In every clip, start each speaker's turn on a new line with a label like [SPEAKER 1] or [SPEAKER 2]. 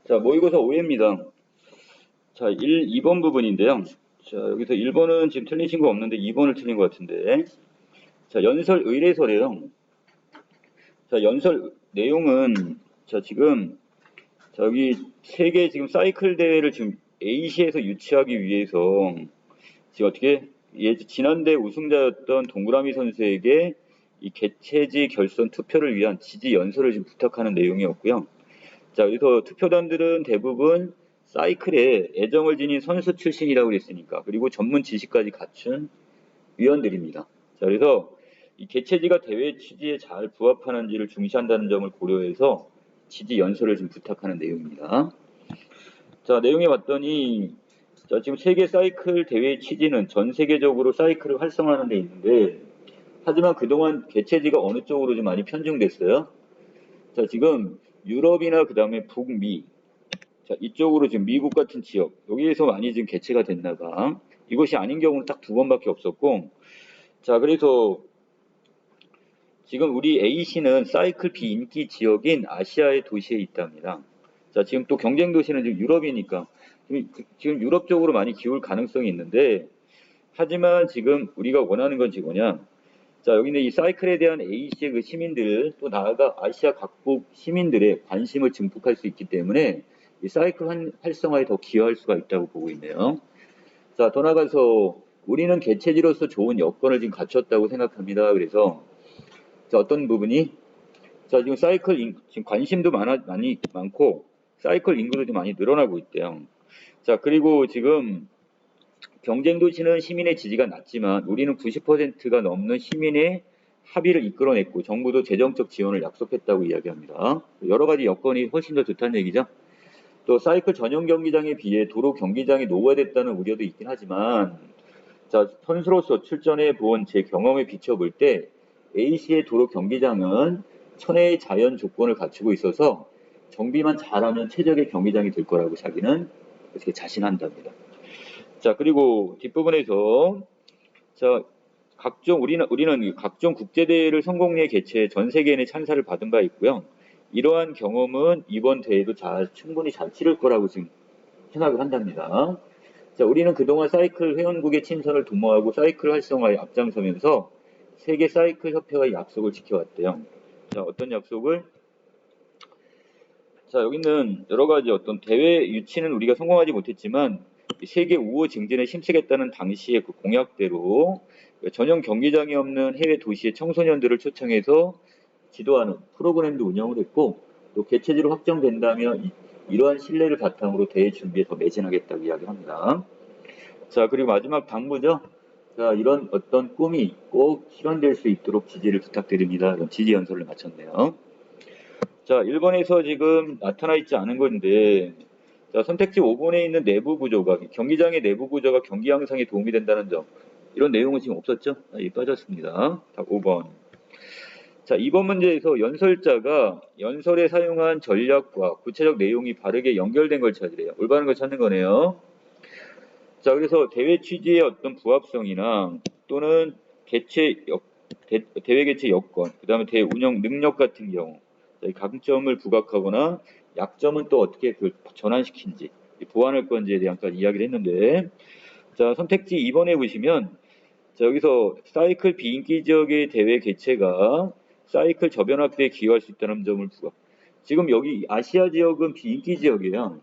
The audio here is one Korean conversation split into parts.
[SPEAKER 1] 자, 모의고사 오해입니다. 자, 2번 부분인데요. 자, 여기서 1번은 지금 틀리신 거 없는데 2번을 틀린 것 같은데. 자, 연설 의뢰서래요. 자, 연설 내용은, 자, 지금, 저기, 세계 지금 사이클 대회를 지금 A시에서 유치하기 위해서, 지금 어떻게, 지난대 우승자였던 동그라미 선수에게 이 개최지 결선 투표를 위한 지지 연설을 지금 부탁하는 내용이었고요. 자, 그래서 투표단들은 대부분 사이클에 애정을 지닌 선수 출신이라고 그랬으니까, 그리고 전문 지식까지 갖춘 위원들입니다. 자, 그래서 이 개최지가 대회 취지에 잘 부합하는지를 중시한다는 점을 고려해서 지지 연설을 좀 부탁하는 내용입니다. 자, 내용에 봤더니, 자, 지금 세계 사이클 대회 취지는 전 세계적으로 사이클을 활성화하는 데 있는데, 하지만 그동안 개최지가 어느 쪽으로 좀 많이 편중됐어요. 자, 지금 유럽이나 그 다음에 북미, 자, 이쪽으로 지금 미국 같은 지역, 여기에서 많이 지금 개최가 됐나 봐. 이것이 아닌 경우는 딱 2번밖에 없었고, 자, 그래서 지금 우리 A시는 사이클 비인기 지역인 아시아의 도시에 있답니다. 자, 지금 또 경쟁 도시는 지금 유럽이니까, 지금 유럽 쪽으로 많이 기울 가능성이 있는데, 하지만 지금 우리가 원하는 건 뭐냐? 자, 여기는 이 사이클에 대한 A시의 그 시민들, 또 나아가 아시아 각국 시민들의 관심을 증폭할 수 있기 때문에 이 사이클 활성화에 더 기여할 수가 있다고 보고 있네요. 자, 더 나아가서 우리는 개최지로서 좋은 여건을 지금 갖췄다고 생각합니다. 그래서 자, 어떤 부분이 자, 지금 지금 관심도 많고 사이클 인구도 좀 많이 늘어나고 있대요. 자, 그리고 지금 경쟁 도시는 시민의 지지가 낮지만 우리는 90%가 넘는 시민의 합의를 이끌어냈고 정부도 재정적 지원을 약속했다고 이야기합니다. 여러 가지 여건이 훨씬 더 좋다는 얘기죠. 또 사이클 전용 경기장에 비해 도로 경기장이 노후화됐다는 우려도 있긴 하지만 자, 선수로서 출전해 본 제 경험에 비춰볼 때 A시의 도로 경기장은 천혜의 자연 조건을 갖추고 있어서 정비만 잘하면 최적의 경기장이 될 거라고 자기는 그렇게 자신한답니다. 자, 그리고 뒷부분에서 자, 우리는 각종 국제대회를 성공리에 개최해 전 세계인의 찬사를 받은 바 있고요. 이러한 경험은 이번 대회도 충분히 잘 치를 거라고 지금 생각을 한답니다. 자, 우리는 그동안 사이클 회원국의 친선을 도모하고 사이클 활성화에 앞장서면서 세계 사이클 협회와의 약속을 지켜왔대요. 자, 어떤 약속을? 자, 여기는 여러 가지 어떤 대회 유치는 우리가 성공하지 못했지만 세계 우호 증진에 힘쓰겠다는 당시의 그 공약대로 전용 경기장이 없는 해외 도시의 청소년들을 초청해서 지도하는 프로그램도 운영을 했고 또 개최지로 확정된다면 이러한 신뢰를 바탕으로 대회 준비에 더 매진하겠다고 이야기합니다. 자, 그리고 마지막 당부죠. 자, 이런 어떤 꿈이 꼭 실현될 수 있도록 지지를 부탁드립니다. 이런 지지 연설을 마쳤네요. 자, 1번에서 지금 나타나 있지 않은 건데, 자, 선택지 5번에 있는 내부 구조가, 경기장의 내부 구조가 경기 양상에 도움이 된다는 점. 이런 내용은 지금 없었죠? 빠졌습니다. 답 5번. 자, 2번 문제에서 연설자가 연설에 사용한 전략과 구체적 내용이 바르게 연결된 걸 찾으래요. 올바른 걸 찾는 거네요. 자, 그래서 대회 취지의 어떤 부합성이나 또는 대회 개최 여건, 그 다음에 대회 운영 능력 같은 경우, 강점을 부각하거나 약점은 또 어떻게 전환시킨지, 보완할 건지에 대한까지 이야기를 했는데, 자, 선택지 2번에 보시면, 자, 여기서 사이클 비인기 지역의 대회 개최가 사이클 저변 확대에 기여할 수 있다는 점을 부각. 지금 여기 아시아 지역은 비인기 지역이에요.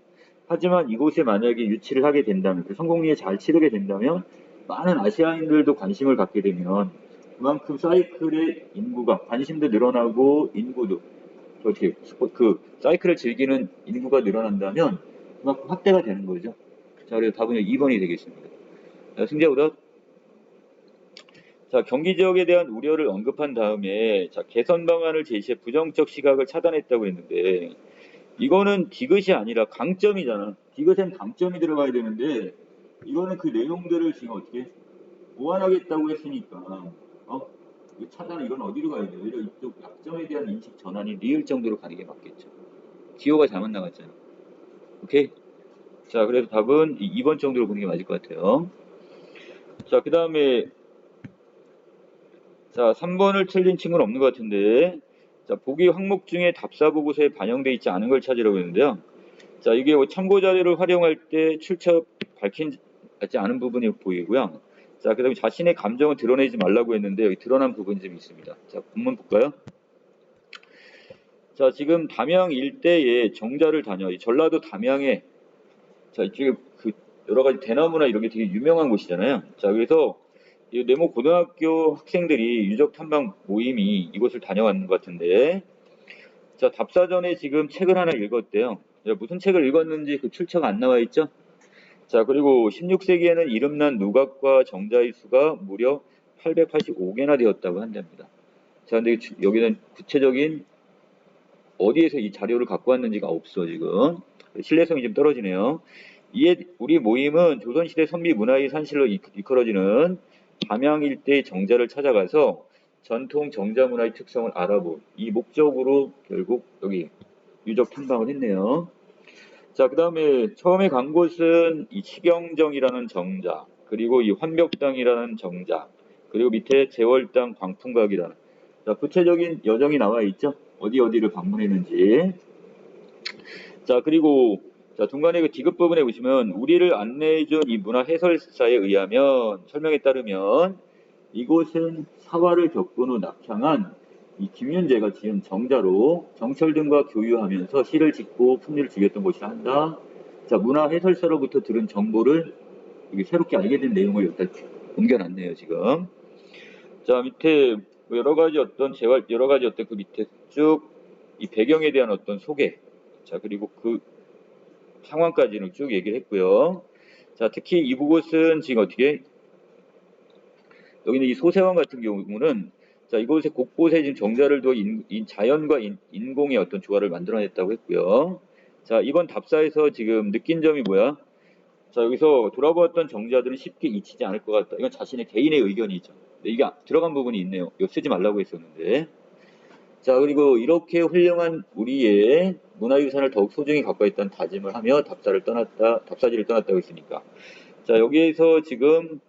[SPEAKER 1] 하지만 이곳에 만약에 유치를 하게 된다면, 성공리에 잘 치르게 된다면, 많은 아시아인들도 관심을 갖게 되면, 그만큼 사이클의 인구가, 관심도 늘어나고, 인구도, 사이클을 즐기는 인구가 늘어난다면, 그만큼 확대가 되는 거죠. 자, 그래서 답은 2번이 되겠습니다. 자, 승자보다 자, 경기 지역에 대한 우려를 언급한 다음에, 자, 개선 방안을 제시해 부정적 시각을 차단했다고 했는데, 이거는 디귿이 아니라 강점이잖아. 디귿엔 강점이 들어가야 되는데 이거는 그 내용들을 지금 어떻게 보완하겠다고 했으니까 이 차단 이건 어디로 가야 돼요? 오히려 이쪽 약점에 대한 인식 전환이 리을 정도로 가는 게 맞겠죠. 기호가 잘못 나갔잖아. 오케이? 자, 그래서 답은 2번 정도로 보는 게 맞을 것 같아요. 자, 그 다음에 자, 3번을 틀린 친구는 없는 것 같은데 자, 보기 항목 중에 답사 보고서에 반영되어 있지 않은 걸 찾으라고 했는데요. 자, 이게 참고 자료를 활용할 때 출처 밝히지 않은 부분이 보이고요. 자, 그 다음에 자신의 감정을 드러내지 말라고 했는데 여기 드러난 부분이 좀 있습니다. 자, 본문 볼까요? 자, 지금 담양 일대에 정자를 다녀. 이 전라도 담양에 자, 이쪽에 그 여러 가지 대나무나 이런 게 되게 유명한 곳이잖아요. 자, 그래서 이 네모 고등학교 학생들이 유적 탐방 모임이 이곳을 다녀왔는 것 같은데, 자, 답사전에 지금 책을 하나 읽었대요. 무슨 책을 읽었는지 그 출처가 안 나와 있죠? 자, 그리고 16세기에는 이름난 누각과 정자의 수가 무려 885개나 되었다고 한답니다. 자, 근데 여기는 구체적인 어디에서 이 자료를 갖고 왔는지가 없어, 지금. 신뢰성이 좀 떨어지네요. 이에 우리 모임은 조선시대 선비 문화의 산실로 이끌어지는 담양 일대의 정자를 찾아가서 전통 정자 문화의 특성을 알아볼 이 목적으로 결국 여기 유적 탐방을 했네요. 자, 그 다음에 처음에 간 곳은 이 치경정이라는 정자, 그리고 이 환벽당이라는 정자, 그리고 밑에 제월당 광풍각이라는, 자, 구체적인 여정이 나와 있죠? 어디를 방문했는지. 자, 그리고 자, 중간에 그 디귿 부분에 보시면 우리를 안내해준 이 문화 해설사에 의하면 설명에 따르면 이곳은 사화를 겪은 후 낙향한 이 김윤재가 지은 정자로 정철 등과 교유하면서 시를 짓고 풍류를 즐겼던 곳이라 한다. 자, 문화 해설사로부터 들은 정보를 이게 새롭게 알게 된 내용을 여기다 옮겨놨네요, 지금. 자, 밑에 여러 가지 어떤 그 밑에 쭉 이 배경에 대한 어떤 소개. 자, 그리고 그 상황까지는 쭉 얘기를 했고요. 자, 특히 이곳은 지금 어떻게 여기는 이 소세원 같은 경우는 자, 이곳에 곳곳에 지금 정자를 두어 자연과 인공의 어떤 조화를 만들어냈다고 했고요. 자, 이번 답사에서 지금 느낀 점이 뭐야? 자, 여기서 돌아보았던 정자들은 쉽게 잊히지 않을 것 같다. 이건 자신의 개인의 의견이죠. 이게 들어간 부분이 있네요. 이거 쓰지 말라고 했었는데. 자, 그리고 이렇게 훌륭한 우리의 문화유산을 더욱 소중히 갖고 있다는 다짐을 하며 답사지를 떠났다고 했으니까. 자, 여기에서 지금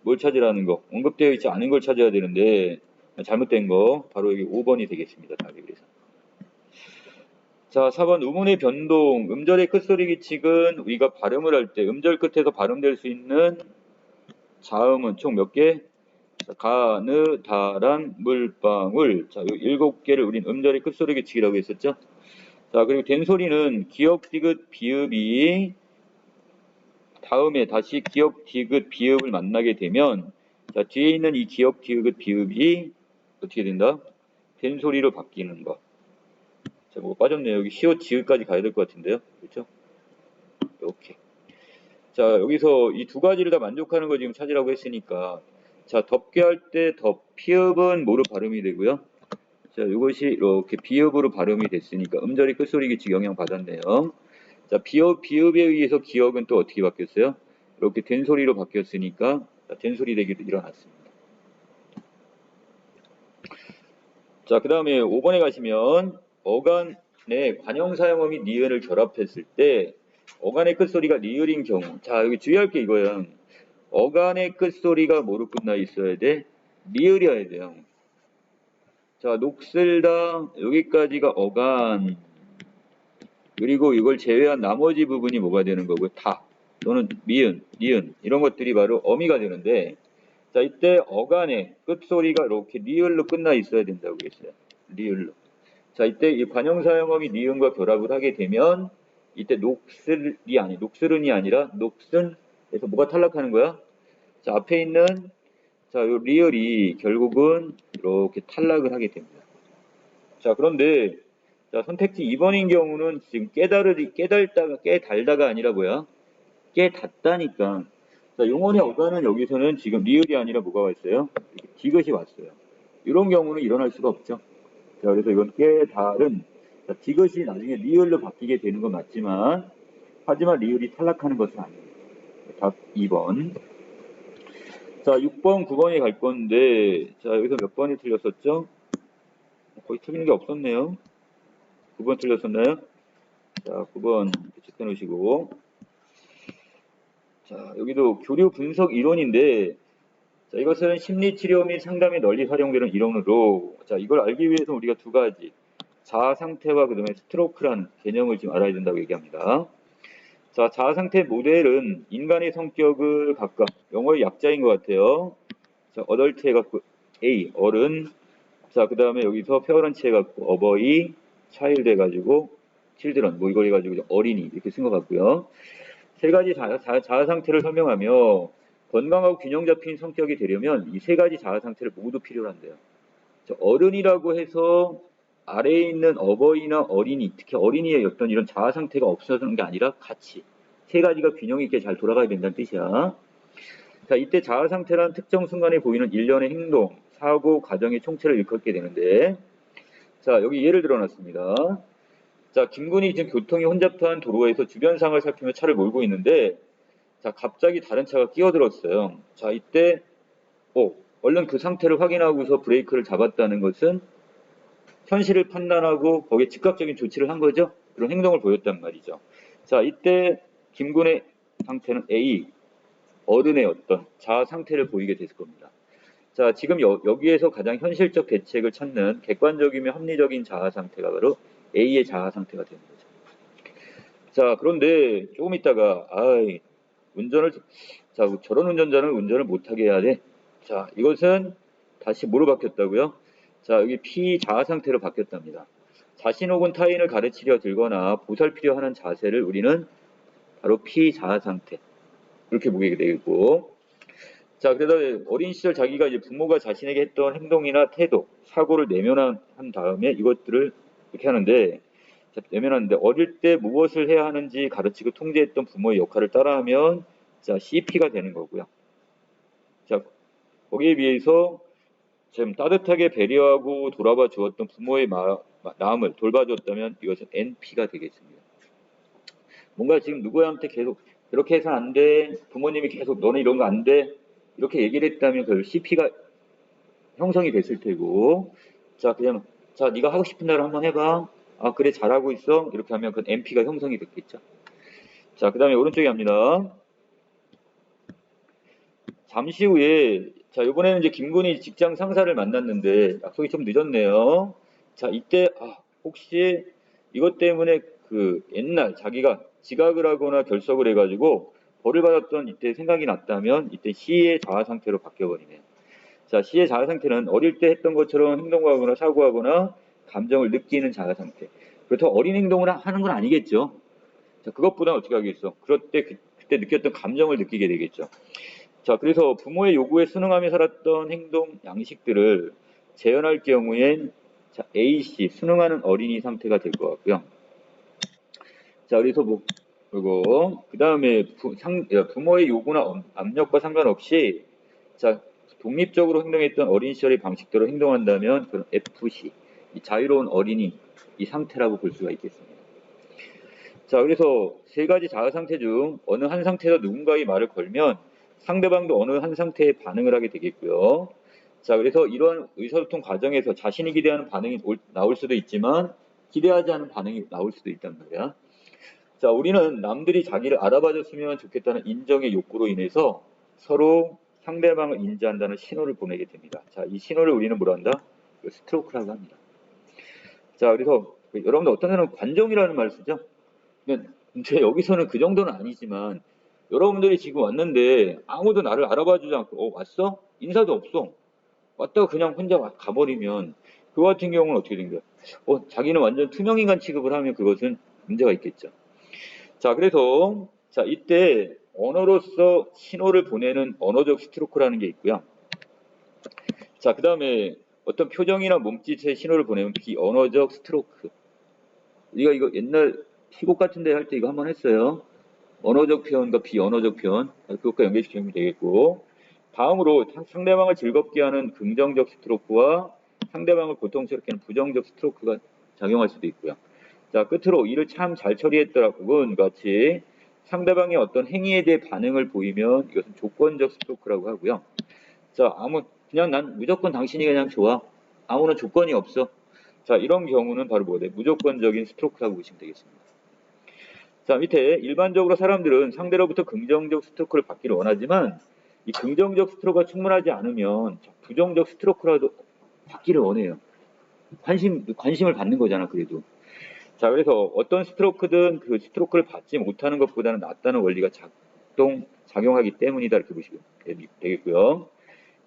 [SPEAKER 1] 뭘 찾으라는 거, 언급되어 있지 않은 걸 찾아야 되는데, 잘못된 거, 바로 여기 5번이 되겠습니다. 답이 그래서. 자, 4번 우문의 변동, 음절의 끝소리 규칙은 우리가 발음을 할 때 음절 끝에서 발음될 수 있는 자음은 총 몇 개? 가, 느, 다란, 물방울. 자, 요 7개를 우린 음절의 끝소리 규칙이라고 했었죠. 자, 그리고 된소리는 기역, 디귿, 비읍이 다음에 다시 기역, 디귿, 비읍을 만나게 되면 자, 뒤에 있는 이 기역, 디귿, 비읍이 어떻게 된다? 된소리로 바뀌는 거. 자, 뭐 빠졌네요. 여기 시옷, 지읒까지 가야 될 것 같은데요. 그렇죠? 이렇게. 자, 여기서 이 두 가지를 다 만족하는 거 지금 찾으라고 했으니까 자, 덮게 할 때 피읍은 뭐로 발음이 되고요. 자, 이것이 이렇게 비읍으로 발음이 됐으니까 음절이 끝소리 규칙 영향 받았네요. 자, 비읍에 의해서 기역은 또 어떻게 바뀌었어요? 이렇게 된소리로 바뀌었으니까 된소리 대기도 일어났습니다. 자, 그 다음에 5번에 가시면 어간의 관형사형어 및 니은을 결합했을 때 어간의 끝소리가 리을인 경우, 자, 여기 주의할 게 이거예요. 어간의 끝소리가 뭐로 끝나 있어야 돼? 리을이어야 돼요. 자, 녹슬다 여기까지가 어간, 그리고 이걸 제외한 나머지 부분이 뭐가 되는 거고, 다 또는 미은, 니은 이런 것들이 바로 어미가 되는데, 자, 이때 어간의 끝소리가 이렇게 리을로 끝나 있어야 된다고 했어요. 리을로. 자, 이때 이 관형사형어미 니은과 결합을 하게 되면 이때 녹슬은이 아니라 녹슨에서 뭐가 탈락하는 거야? 자, 앞에 있는 자, 요 리을이 결국은 이렇게 탈락을 하게 됩니다. 자, 그런데 자, 선택지 2번인 경우는 지금 깨달다가 아니라 뭐야? 깨닫다니까. 자, 용언의 어간은 여기서는 지금 리을이 아니라 뭐가 왔어요? 디귿이 왔어요. 이런 경우는 일어날 수가 없죠. 자, 그래서 이건 깨달은 자, 디귿이 나중에 리을로 바뀌게 되는 건 맞지만 하지만 리을이 탈락하는 것은 아닙니다. 답 2번. 자, 6번, 9번이 갈 건데 자, 여기서 몇 번이 틀렸었죠? 거의 틀린 게 없었네요. 9번 틀렸었나요? 자, 9번 체크해 놓으시고. 자, 여기도 교류 분석 이론인데, 자, 이것은 심리치료 및 상담에 널리 활용되는 이론으로, 자, 이걸 알기 위해서 우리가 두 가지, 자아 상태와 그 다음에 스트로크라는 개념을 지금 알아야 된다고 얘기합니다. 자, 자아상태 모델은 인간의 성격을 각각 영어의 약자인 것 같아요. 자, 어덜트 해갖고 A, 어른. 자, 그 다음에 여기서 페어런츠 해갖고 어버이, 차일드 해가지고 칠드런, 뭐 이걸 해가지고 어린이 이렇게 쓴 것 같고요. 세 가지 자아 상태를 설명하며 건강하고 균형 잡힌 성격이 되려면 이 세 가지 자아 상태를 모두 필요로 한대요. 어른이라고 해서 아래에 있는 어버이나 어린이, 특히 어린이의 어떤 이런 자아 상태가 없어지는 게 아니라 같이 세 가지가 균형 있게 잘 돌아가야 된다는 뜻이야. 자, 이때 자아 상태란 특정 순간에 보이는 일련의 행동, 사고, 가정의 총체를 일컫게 되는데, 자, 여기 예를 들어놨습니다. 자, 김군이 지금 교통이 혼잡한 도로에서 주변 상황을 살피며 차를 몰고 있는데, 자, 갑자기 다른 차가 끼어들었어요. 자, 이때, 얼른 그 상태를 확인하고서 브레이크를 잡았다는 것은 현실을 판단하고 거기에 즉각적인 조치를 한 거죠. 그런 행동을 보였단 말이죠. 자, 이때 김군의 상태는 A, 어른의 어떤 자아 상태를 보이게 됐을 겁니다. 자, 지금 여기에서 가장 현실적 대책을 찾는 객관적이며 합리적인 자아 상태가 바로 A의 자아 상태가 되는 거죠. 자, 그런데 조금 있다가 저런 운전자는 운전을 못하게 해야 돼. 자, 이것은 다시 뭐로 바뀌었다고요? 자, 여기 P 자아 상태로 바뀌었답니다. 자신 혹은 타인을 가르치려 들거나 보살피려 하는 자세를 우리는 바로 P 자아 상태 이렇게 보게 되겠고, 자, 그래서 어린 시절 자기가 이제 부모가 자신에게 했던 행동이나 태도, 사고를 내면한 다음에 이것들을 이렇게 하는데, 내면하는데 어릴 때 무엇을 해야 하는지 가르치고 통제했던 부모의 역할을 따라하면 자, CP가 되는 거고요. 자, 거기에 비해서 좀 따뜻하게 배려하고 돌아봐 주었던 부모의 마음을 돌봐줬다면 이것은 NP가 되겠습니다. 뭔가 지금 누구한테 계속 그렇게 해서 안 돼, 부모님이 계속 너는 이런 거 안 돼, 이렇게 얘기를 했다면 그 CP가 형성이 됐을 테고, 자, 그냥, 자, 네가 하고 싶은 대로 한번 해봐. 아, 그래, 잘하고 있어. 이렇게 하면 그 MP가 형성이 됐겠죠. 자, 그 다음에 오른쪽에 합니다. 잠시 후에, 자, 이번에는 이제 김군이 직장 상사를 만났는데, 약속이 좀 늦었네요. 자, 이때, 혹시 이것 때문에 그 옛날 자기가 지각을 하거나 결석을 해가지고 벌을 받았던 이때 생각이 났다면, 이때 C의 자아 상태로 바뀌어버리네요. 자, C의 자아 상태는 어릴 때 했던 것처럼 행동하거나 사고하거나 감정을 느끼는 자아 상태. 그렇다고 어린 행동을 하는 건 아니겠죠. 자, 그것보다는 어떻게 하겠어? 그럴 때 그때 느꼈던 감정을 느끼게 되겠죠. 자, 그래서 부모의 요구에 순응하며 살았던 행동 양식들을 재현할 경우엔 자, A씨 순응하는 어린이 상태가 될 것 같고요. 자, 그래서 그리고 그 다음에 부모의 요구나 압력과 상관없이 자, 독립적으로 행동했던 어린 시절의 방식대로 행동한다면 그런 FC, 자유로운 어린이 이 상태라고 볼 수가 있겠습니다. 자, 그래서 세 가지 자아 상태 중 어느 한 상태에서 누군가의 말을 걸면 상대방도 어느 한 상태에 반응을 하게 되겠고요. 자, 그래서 이러한 의사소통 과정에서 자신이 기대하는 반응이 나올 수도 있지만 기대하지 않은 반응이 나올 수도 있단 말이야. 자, 우리는 남들이 자기를 알아봐줬으면 좋겠다는 인정의 욕구로 인해서 서로 상대방을 인지한다는 신호를 보내게 됩니다. 자, 이 신호를 우리는 뭐라 한다? 스트로크라고 합니다. 자, 그래서 여러분들 어떤 사람은 관종이라는 말을 쓰죠? 근데 여기서는 그 정도는 아니지만 여러분들이 지금 왔는데 아무도 나를 알아봐주지 않고 왔어? 인사도 없어. 왔다가 그냥 혼자 가버리면 그거 같은 경우는 어떻게 된 거야? 자기는 완전 투명인간 취급을 하면 그것은 문제가 있겠죠. 자, 그래서 자, 이때 언어로서 신호를 보내는 언어적 스트로크라는 게 있고요. 자, 그 다음에 어떤 표정이나 몸짓의 신호를 보내면 비언어적 스트로크. 우리가 이거 옛날 시곡 같은 데 할 때 이거 한번 했어요. 언어적 표현과 비언어적 표현. 그것과 연결시키면 되겠고. 다음으로 상대방을 즐겁게 하는 긍정적 스트로크와 상대방을 고통스럽게 하는 부정적 스트로크가 작용할 수도 있고요. 자, 끝으로 일을 참 잘 처리했더라고는 같이 상대방의 어떤 행위에 대해 반응을 보이면 이것은 조건적 스트로크라고 하고요. 자, 그냥 난 무조건 당신이 그냥 좋아. 아무런 조건이 없어. 자, 이런 경우는 바로 뭐래? 무조건적인 스트로크라고 보시면 되겠습니다. 자, 밑에 일반적으로 사람들은 상대로부터 긍정적 스트로크를 받기를 원하지만 이 긍정적 스트로크가 충분하지 않으면 부정적 스트로크라도 받기를 원해요. 관심을 받는 거잖아, 그래도. 자, 그래서 어떤 스트로크든 그 스트로크를 받지 못하는 것보다는 낫다는 원리가 작용하기 때문이다. 이렇게 보시면 되겠고요.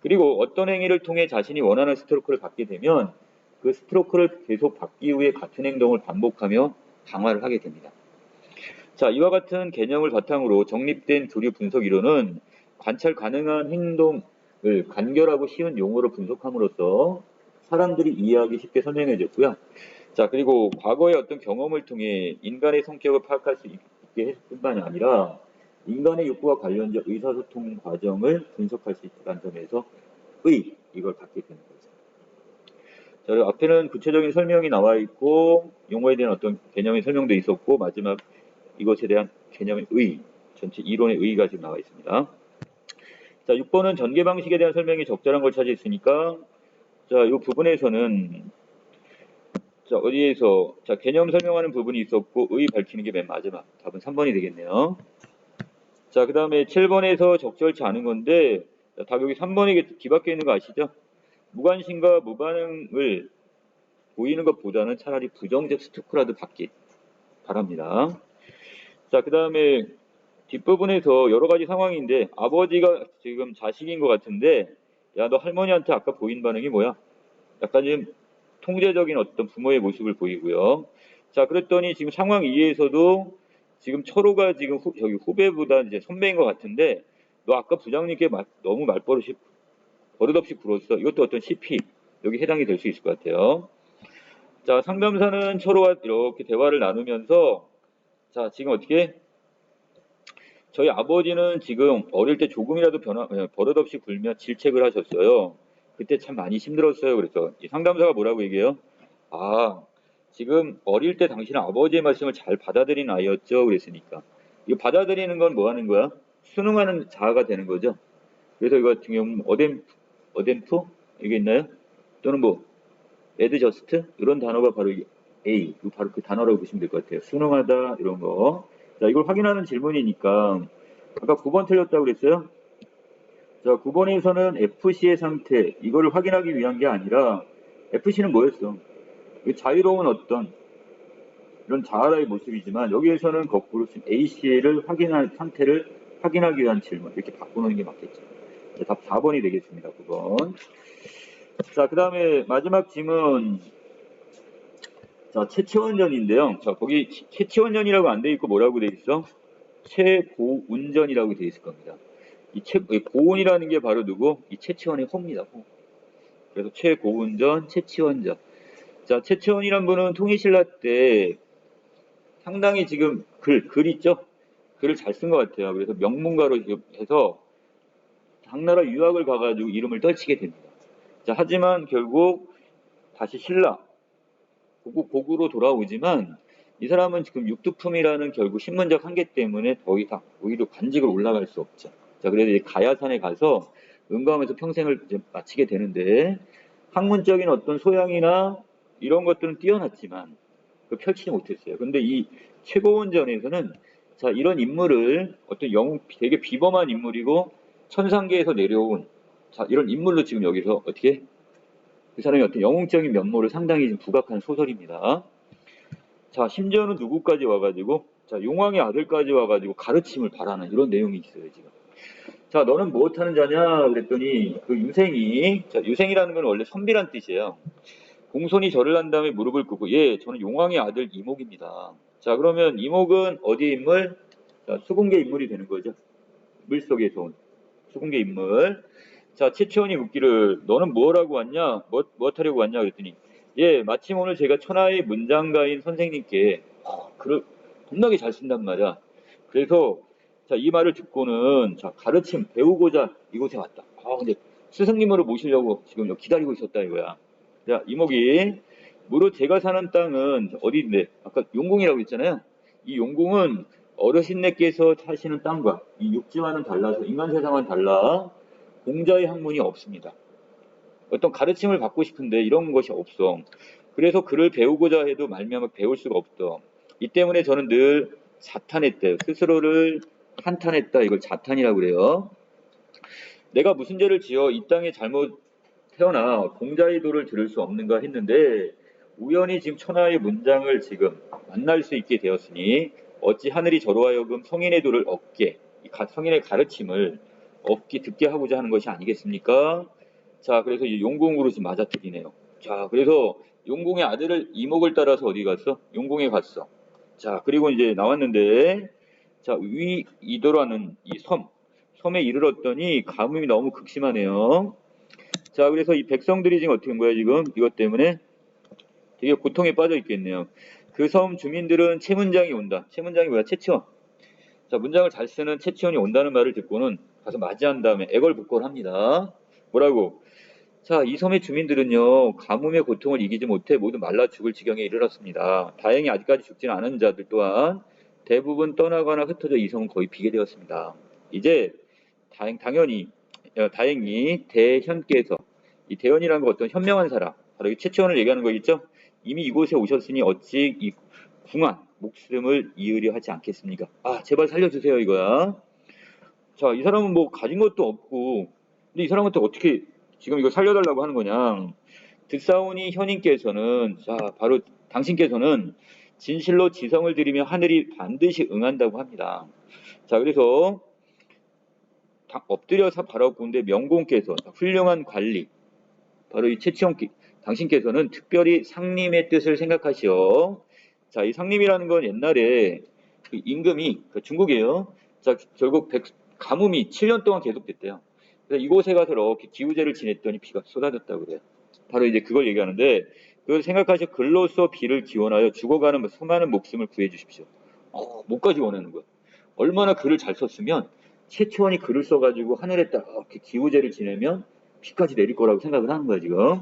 [SPEAKER 1] 그리고 어떤 행위를 통해 자신이 원하는 스트로크를 갖게 되면 그 스트로크를 계속 받기 위해 같은 행동을 반복하며 강화를 하게 됩니다. 자, 이와 같은 개념을 바탕으로 정립된 조류 분석 이론은 관찰 가능한 행동을 간결하고 쉬운 용어로 분석함으로써 사람들이 이해하기 쉽게 설명해줬고요. 자, 그리고 과거의 어떤 경험을 통해 인간의 성격을 파악할 수 있게 했을 뿐만이 아니라 인간의 욕구와 관련된 의사소통 과정을 분석할 수 있다는 점에서 이걸 갖게 되는 거죠. 자, 앞에는 구체적인 설명이 나와 있고 용어에 대한 어떤 개념의 설명도 있었고 마지막 이것에 대한 개념의 전체 이론의 의의가 지금 나와 있습니다. 자, 6번은 전개 방식에 대한 설명이 적절한 걸 찾아있으니까 자, 이 부분에서는 자, 어디에서 자, 개념 설명하는 부분이 있었고 밝히는 게 맨 마지막 답은 3번이 되겠네요. 자, 그 다음에 7번에서 적절치 않은 건데 답 여기 3번에 뒤바뀌어 있는 거 아시죠? 무관심과 무반응을 보이는 것보다는 차라리 부정적 스토크라도 받기 바랍니다. 자, 그 다음에 뒷부분에서 여러 가지 상황인데 아버지가 지금 자식인 것 같은데 야, 너 할머니한테 아까 보인 반응이 뭐야? 약간 좀 통제적인 어떤 부모의 모습을 보이고요. 자, 그랬더니 지금 상황 2에서도 지금 철호가 지금 저기 후배보다 이제 선배인 것 같은데 너 아까 부장님께 너무 버릇없이 굴었어. 이것도 어떤 CP 여기 해당이 될 수 있을 것 같아요. 자, 상담사는 철호와 이렇게 대화를 나누면서 자, 지금 어떻게 저희 아버지는 지금 어릴 때 조금이라도 버릇없이 굴며 질책을 하셨어요. 그때 참 많이 힘들었어요. 그래서 이 상담사가 뭐라고 얘기해요? 아, 지금 어릴 때 당신은 아버지의 말씀을 잘 받아들인 아이였죠. 그랬으니까. 이거 받아들이는 건 뭐 하는 거야? 순응하는 자아가 되는 거죠. 그래서 이거 같은 경우는 어댐프? 이게 있나요? 또는 뭐, 애드저스트? 이런 단어가 바로 바로 그 단어라고 보시면 될 것 같아요. 순응하다, 이런 거. 자, 이걸 확인하는 질문이니까, 아까 9번 틀렸다고 그랬어요? 자, 9번에서는 FC의 상태, 이거를 확인하기 위한 게 아니라, FC는 뭐였어? 자유로운 어떤 이런 자아라의 모습이지만 여기에서는 거꾸로 AC를 상태를 확인하기 위한 질문 이렇게 바꾸는 게 맞겠죠. 자, 답 4번이 되겠습니다. 9번. 자, 그 다음에 마지막 질문. 자, 최치원전인데요. 자, 거기 최치원전이라고 안 돼 있고 뭐라고 돼 있어? 최고운전이라고 돼 있을 겁니다. 이 고운이라는 게 바로 누구? 이 최치원의 호입니다. 호. 그래서 최고운전, 최치원전. 자, 최치원이란 분은 통일신라 때 상당히 지금 글 있죠? 글을 잘 쓴 것 같아요. 그래서 명문가로 해서 당나라 유학을 가가지고 이름을 떨치게 됩니다. 자, 하지만 결국 다시 신라, 고구로 돌아오지만 이 사람은 지금 육두품이라는 결국 신문적 한계 때문에 더 이상 오히려 관직을 올라갈 수 없죠. 자, 그래서 이제 가야산에 가서 은감하면서 평생을 이제 마치게 되는데 학문적인 어떤 소양이나 이런 것들은 뛰어났지만 펼치지 못했어요. 근데 이 최고원전에서는 자, 이런 인물을 어떤 되게 비범한 인물이고 천상계에서 내려온 자, 이런 인물로 지금 여기서 어떻게 그 사람의 어떤 영웅적인 면모를 상당히 부각한 소설입니다. 자, 심지어는 누구까지 와가지고 자, 용왕의 아들까지 와가지고 가르침을 바라는 이런 내용이 있어요, 지금. 자, 너는 무엇하는 자냐? 그랬더니 그 유생이 자, 유생이라는 건 원래 선비란 뜻이에요. 공손히 절을 한 다음에 무릎을 꿇고 예, 저는 용왕의 아들 이목입니다. 자, 그러면 이목은 어디의 인물? 자, 수공계 인물이 되는 거죠. 물속에서 온 수공계 인물. 자, 최치원이 묻기를 너는 뭐라고 왔냐? 무엇하려고 왔냐? 그랬더니 예, 마침 오늘 제가 천하의 문장가인 선생님께 글을 겁나게 잘 쓴단 말이야. 그래서 자, 이 말을 듣고는 자, 가르침 배우고자 이곳에 왔다. 근데 스승님으로 모시려고 지금 기다리고 있었다 이거야. 자, 이목이 무릇 제가 사는 땅은 어디인데 아까 용궁이라고 했잖아요. 이 용궁은 어르신네께서 사시는 땅과 이 육지와는 달라서 인간 세상과는 달라 공자의 학문이 없습니다. 어떤 가르침을 받고 싶은데 이런 것이 없어. 그래서 글을 배우고자 해도 말미암아 배울 수가 없어. 이 때문에 저는 늘 자탄했대요. 스스로를 한탄했다. 이걸 자탄이라고 그래요. 내가 무슨 죄를 지어 이 땅에 잘못 태어나 공자의 도를 들을 수 없는가 했는데 우연히 지금 천하의 문장을 지금 만날 수 있게 되었으니 어찌 하늘이 저로 하여금 성인의 도를 얻게, 성인의 가르침을 얻게 듣게 하고자 하는 것이 아니겠습니까? 자, 그래서 이 용궁으로 지금 맞아들이네요. 자, 그래서 용궁의 아들을 이목을 따라서 어디 갔어? 용궁에 갔어. 자, 그리고 이제 나왔는데, 자, 위이도라는 이 섬에 이르렀더니 가뭄이 너무 극심하네요. 자, 그래서 이 백성들이 지금 어떻게 된 거야, 지금? 이것 때문에 되게 고통에 빠져 있겠네요. 그 섬 주민들은 채문장이 온다. 채문장이 뭐야? 채치원. 자, 문장을 잘 쓰는 채치원이 온다는 말을 듣고는 가서 맞이한 다음에 애걸복걸합니다. 뭐라고? 자, 이 섬의 주민들은요, 가뭄의 고통을 이기지 못해 모두 말라 죽을 지경에 이르렀습니다. 다행히 아직까지 죽지는 않은 자들 또한 대부분 떠나거나 흩어져 이 섬은 거의 비게 되었습니다. 이제 다행히 대현께서, 이 대현이라는 건 어떤 현명한 사람, 바로 이 채치원을 얘기하는 거겠죠? 이미 이곳에 오셨으니 어찌 이 궁한 목숨을 잃으려 하지 않겠습니까? 아, 제발 살려주세요, 이거야. 자, 이 사람은 뭐 가진 것도 없고, 근데 이 사람한테 어떻게 지금 이거 살려달라고 하는 거냐? 듣사오니 현인께서는, 자, 바로 당신께서는 진실로 지성을 드리며 하늘이 반드시 응한다고 합니다. 자, 그래서 엎드려서 바라보는데 명공께서 훌륭한 관리, 바로 이 채치원 당신께서는 특별히 상님의 뜻을 생각하시어. 자, 이 상님이라는 건 옛날에 그 임금이 중국이에요. 자, 결국 가뭄이 7년 동안 계속됐대요. 그래서 이곳에 가서 이렇게 기우제를 지냈더니 비가 쏟아졌다고 그래요. 바로 이제 그걸 얘기하는데, 그걸 생각하셔 글로써 비를 기원하여 죽어가는 수많은 목숨을 구해 주십시오. 목까지 원하는 거야. 얼마나 글을 잘 썼으면 채치원이 글을 써가지고 하늘에 딱 이렇게 기우제를 지내면 비까지 내릴 거라고 생각을 하는 거야, 지금.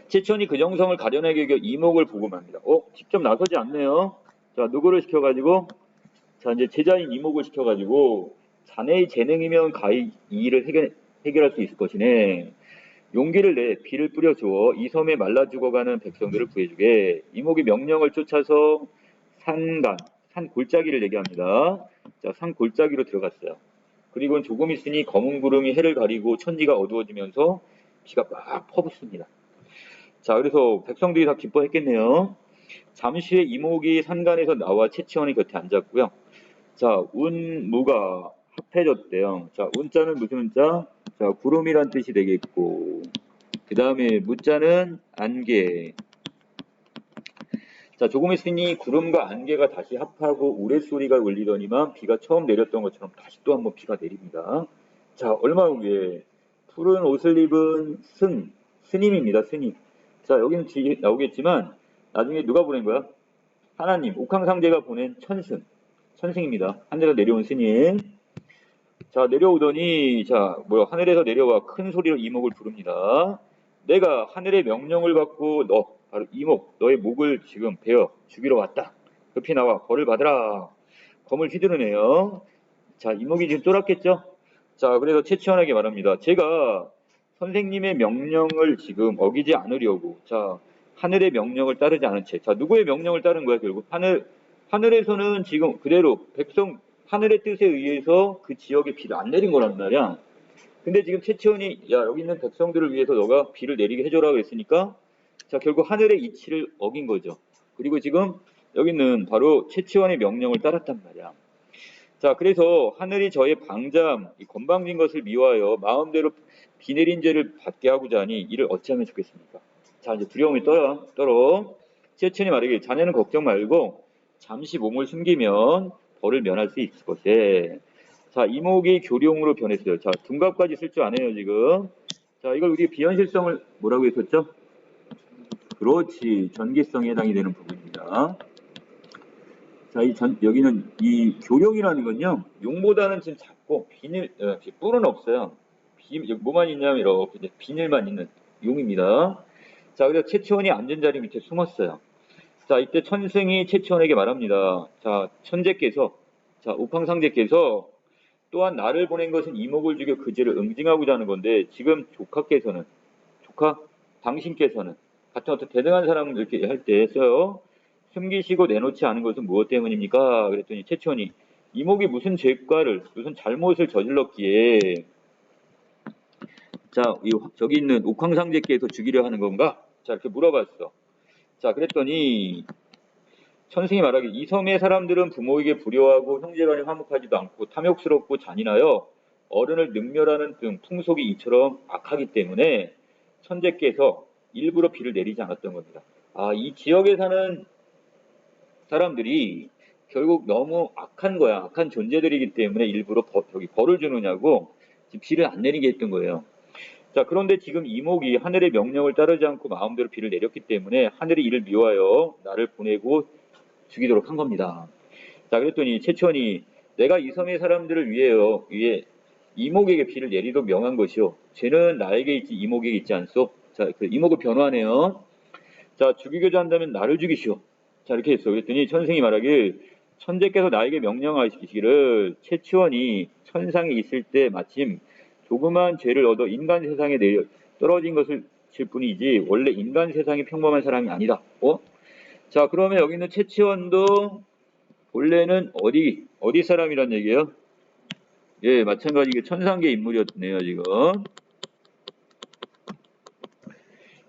[SPEAKER 1] 채치원이 그 정성을 가려내기 위해 이목을 보고합니다. 직접 나서지 않네요. 자, 누구를 시켜가지고, 자, 이제 제자인 이목을 시켜가지고, 자네의 재능이면 가히 이 일을 해결할 수 있을 것이네. 용기를 내 비를 뿌려주어 이 섬에 말라 죽어가는 백성들을 구해주게. 이목이 명령을 쫓아서 산 골짜기를 얘기합니다. 자, 산 골짜기로 들어갔어요. 그리고 조금 있으니 검은 구름이 해를 가리고 천지가 어두워지면서 비가 막 퍼붓습니다. 자, 그래서 백성들이 다 기뻐했겠네요. 잠시 후에 이목이 산간에서 나와 채치원의 곁에 앉았고요. 자, 운무가 합해졌대요. 자, 운자는 무슨 운자? 자, 구름이란 뜻이 되겠고, 그 다음에 무자는 안개. 자, 조금 있으니 구름과 안개가 다시 합하고 우레소리가 울리더니만 비가 처음 내렸던 것처럼 다시 또 한번 비가 내립니다. 자, 얼마 후에 푸른 옷을 입은 스님입니다. 스님. 자, 여기는 뒤에 나오겠지만 나중에 누가 보낸 거야? 하나님, 옥황상제가 보낸 천승입니다. 하늘에서 내려온 스님. 자, 내려오더니 하늘에서 내려와 큰 소리로 이목을 부릅니다. 내가 하늘의 명령을 받고 바로 이목, 너의 목을 지금 베어 죽이러 왔다. 급히 나와 벌을 받으라. 검을 휘두르네요. 자, 이목이 지금 쫄았겠죠? 자, 그래서 채치원에게 말합니다. 제가 선생님의 명령을 지금 어기지 않으려고, 자, 하늘의 명령을 따르지 않은 채, 자, 누구의 명령을 따른 거야, 결국? 하늘에서는 지금 그대로 하늘의 뜻에 의해서 그 지역에 비를 안 내린 거란 말이야. 근데 지금 채치원이, 야, 여기 있는 백성들을 위해서 너가 비를 내리게 해줘라 그랬으니까, 자, 결국 하늘의 이치를 어긴 거죠. 그리고 지금 여기는 바로 채치원의 명령을 따랐단 말이야. 자, 그래서 하늘이 저의 방잠, 이 건방진 것을 미워하여 마음대로 비 내린 죄를 받게 하고자 하니 이를 어찌하면 좋겠습니까? 자, 이제 두려움이 떨어. 채치원이 말하길, 자네는 걱정 말고 잠시 몸을 숨기면 벌을 면할 수 있을 것에. 자, 이목이 교룡으로 변했어요. 자, 둔갑까지 쓸 줄 아네요, 지금. 자, 이걸 우리 비현실성을 뭐라고 했었죠? 그렇지, 전기성에 해당이 되는 부분입니다. 자, 여기는 이 교룡이라는 건요, 용보다는 지금 작고 뿔은 없어요. 뭐만 있냐면 이렇게 비닐만 있는 용입니다. 자, 그래서 채치원이 앉은 자리 밑에 숨었어요. 자, 이때 천승이 채치원에게 말합니다. 자, 옥황상제께서 또한 나를 보낸 것은 이목을 죽여 그 죄를 응징하고자 하는 건데, 지금 당신께서는 같은 어떤 대등한 사람을 이렇게 할 때 써요. 숨기시고 내놓지 않은 것은 무엇 때문입니까? 그랬더니 채치원이 이목이 무슨 잘못을 저질렀기에 자, 저기 있는 옥황상제께서 죽이려 하는 건가? 자, 이렇게 물어봤어. 자, 그랬더니 천승이 말하기 이 섬의 사람들은 부모에게 불효하고 형제간에 화목하지도 않고 탐욕스럽고 잔인하여 어른을 능멸하는 등 풍속이 이처럼 악하기 때문에 천재께서 일부러 비를 내리지 않았던 겁니다. 아, 이 지역에 사는 사람들이 결국 너무 악한 거야. 악한 존재들이기 때문에 일부러 여기 벌을 주느냐고 비를 안 내리게 했던 거예요. 자, 그런데 지금 이목이 하늘의 명령을 따르지 않고 마음대로 비를 내렸기 때문에 하늘이 이를 미워하여 나를 보내고 죽이도록 한 겁니다. 자, 그랬더니 최천이 내가 이 섬의 사람들을 위해 이목에게 비를 내리도록 명한 것이요. 죄는 나에게 있지 이목에게 있지 않소. 자, 그 이목을 변호하네요. 자, 죽이고자 한다면 나를 죽이시오. 자, 이렇게 했어. 그랬더니 천승이 말하길 천재께서 나에게 명령하시기를 최치원이 천상에 있을 때 마침 조그만 죄를 얻어 인간 세상에 내려 떨어진 것을 칠 뿐이지 원래 인간 세상이 평범한 사람이 아니다. 자, 그러면 여기 있는 최치원도 본래는 어디 사람이란 얘기예요? 예, 마찬가지게 천상계 인물이었네요, 지금.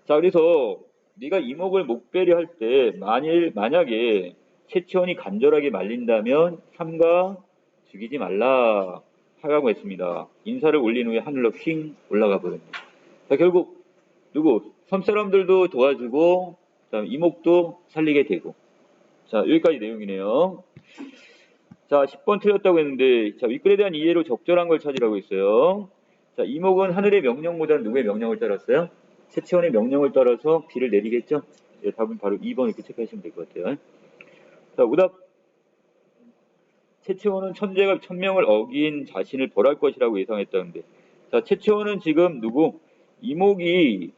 [SPEAKER 1] 자, 그래서 네가 이목을 목베려 할 때 만약에 최치원이 간절하게 말린다면 삼가 죽이지 말라 하라고 했습니다. 인사를 올린 후에 하늘로 휙 올라가 버립니다. 자, 결국 섬 사람들도 도와주고 이목도 살리게 되고. 자, 여기까지 내용이네요. 자, 10번 틀렸다고 했는데, 자, 윗글에 대한 이해로 적절한 걸 찾으라고 했어요. 자, 이목은 하늘의 명령보다는 누구의 명령을 따랐어요? 최치원의 명령을 따라서 비를 내리겠죠? 예, 답은 바로 2번 이렇게 체크하시면 될 것 같아요. 자, 오답. 최치원은 천재가 천명을 어긴 자신을 벌할 것이라고 예상했다는데, 자, 최치원은 지금 이목이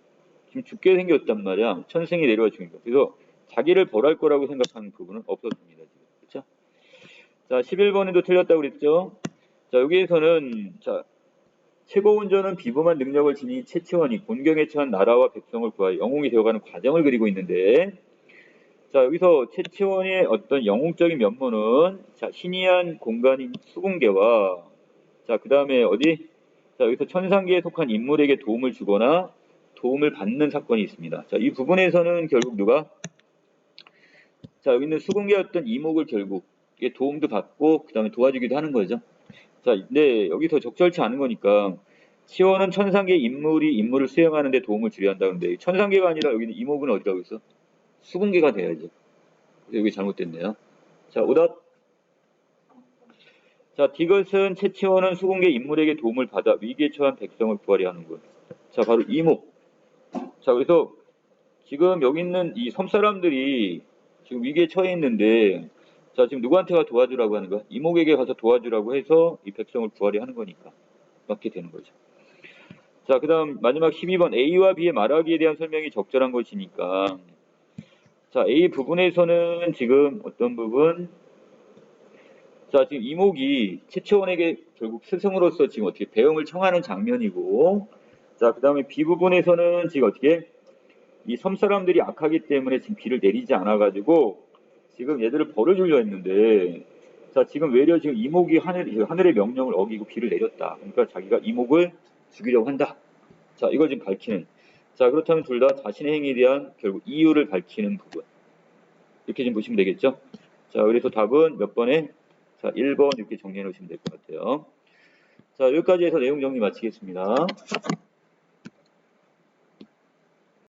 [SPEAKER 1] 지금 죽게 생겼단 말이야. 천승이 내려와 죽으니까. 그래서 자기를 벌할 거라고 생각하는 부분은 없었습니다. 지금. 그렇죠? 자, 11번에도 틀렸다고 그랬죠? 자, 여기에서는, 자, 최고운전은 비범한 능력을 지닌 최치원이 곤경에 처한 나라와 백성을 구하여 영웅이 되어가는 과정을 그리고 있는데, 자, 여기서 최치원의 어떤 영웅적인 면모는, 자, 희미한 공간인 수궁계와, 자, 그 다음에 자, 여기서 천상계에 속한 인물에게 도움을 주거나 도움을 받는 사건이 있습니다. 자, 이 부분에서는 결국 자, 여기 있는 수궁계였던 이목을 결국 도움도 받고, 그 다음에 도와주기도 하는 거죠. 자, 근데 여기 더 적절치 않은 거니까 치원은 천상계 인물이 임무를 수행하는 데 도움을 주려 한다는데 천상계가 아니라 여기는 이목은 어디라고 있어? 수궁계가 돼야지. 여기 잘못됐네요. 자, 오답. 자, 디귿은 채치원은 수궁계 인물에게 도움을 받아 위기에 처한 백성을 구하려 하는 것. 자, 바로 이목. 자, 그래서 지금 여기 있는 이 섬 사람들이 지금 위기에 처해 있는데, 자, 지금 누구한테가 도와주라고 하는 거야? 이목에게 가서 도와주라고 해서 이 백성을 구하려 하는 거니까. 맞게 되는 거죠. 자, 그 다음 마지막 12번 A와 B의 말하기에 대한 설명이 적절한 것이니까, 자, A 부분에서는 지금 어떤 부분, 자, 지금 이목이 최치원에게 결국 스승으로서 지금 어떻게 배움을 청하는 장면이고, 자, 그 다음에 B 부분에서는 지금 어떻게 이 섬 사람들이 악하기 때문에 지금 비를 내리지 않아가지고 지금 얘들을 벌을 주려 했는데, 자, 지금 외려 지금 이목이 하늘의 명령을 어기고 비를 내렸다. 그러니까 자기가 이목을 죽이려고 한다. 자, 이걸 지금 밝히는. 자, 그렇다면 둘 다 자신의 행위에 대한 결국 이유를 밝히는 부분. 이렇게 좀 보시면 되겠죠? 자, 그래서 답은 몇 번에? 자, 1번 이렇게 정리해 놓으시면 될 것 같아요. 자, 여기까지 해서 내용 정리 마치겠습니다.